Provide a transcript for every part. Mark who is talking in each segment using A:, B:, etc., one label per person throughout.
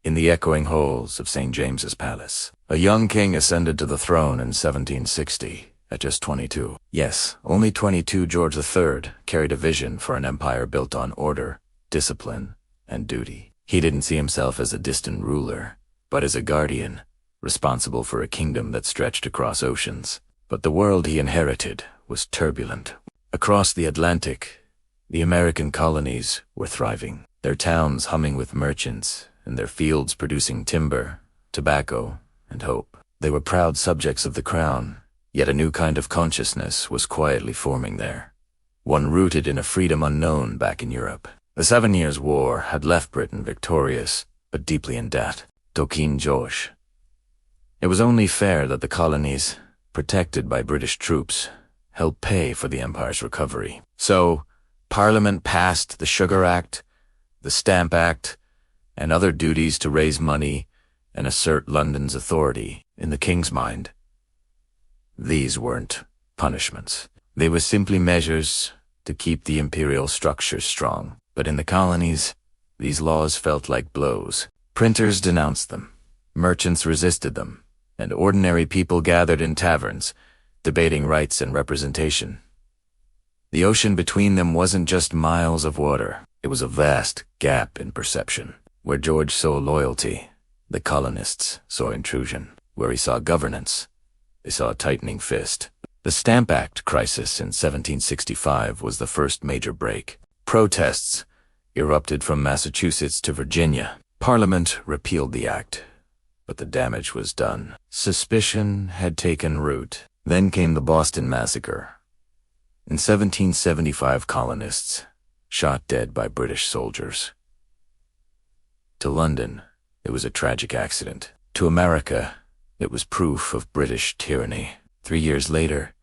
A: In the echoing halls of St. James's Palace, a young king ascended to the throne in 1760 at just 22. Yes, only 22. George III carried a vision for an empire built on order, discipline, and duty. He didn't see himself as a distant ruler, but as a guardian, responsible for a kingdom that stretched across oceans. But the world he inherited was turbulent. Across the Atlantic, the American colonies were thriving, their towns humming with merchants, and their fields producing timber, tobacco, and hope. They were proud subjects of the crown, yet a new kind of consciousness was quietly forming there, one rooted in a freedom unknown back in Europe. The 7 Years' War had left Britain victorious, but deeply in debt. Tokin Josh. It was only fair that the colonies, protected by British troops, helped pay for the empire's recovery. So, Parliament passed the Sugar Act, the Stamp Act, and other duties to raise money and assert London's authority. In the king's mind, these weren't punishments. They were simply measures to keep the imperial structure strong. But in the colonies, these laws felt like blows. Printers denounced them, merchants resisted them, and ordinary people gathered in taverns, debating rights and representation. The ocean between them wasn't just miles of water. It was a vast gap in perception. Where George saw loyalty, the colonists saw intrusion. Where he saw governance, they saw a tightening fist. The Stamp Act crisis in 1765 was the first major break. Protests erupted from Massachusetts to Virginia. Parliament repealed the act, but the damage was done. Suspicion had taken root. Then came the Boston Massacre. In 1775, colonists shot dead by British soldiers. To London, it was a tragic accident. To America, it was proof of British tyranny. 3 years later,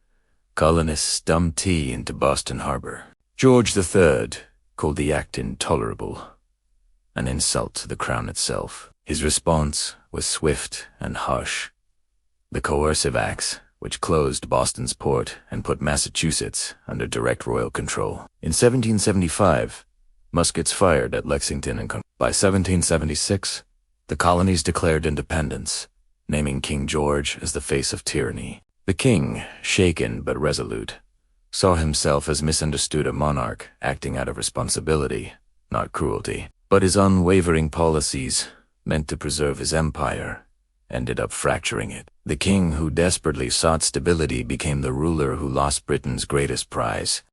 A: colonists dumped tea into Boston Harbor. George III called the act intolerable, an insult to the crown itself. His response was swift and harsh. The Coercive Acts, which closed Boston's port and put Massachusetts under direct royal control. In 1775, muskets fired at Lexington and by 1776, the colonies declared independence, naming King George as the face of tyranny. The king, shaken but resolute, saw himself as misunderstood a monarch acting out of responsibility, not cruelty. But his unwavering policies, meant to preserve his empire, ended up fracturing it. The king who desperately sought stability became the ruler who lost Britain's greatest prize.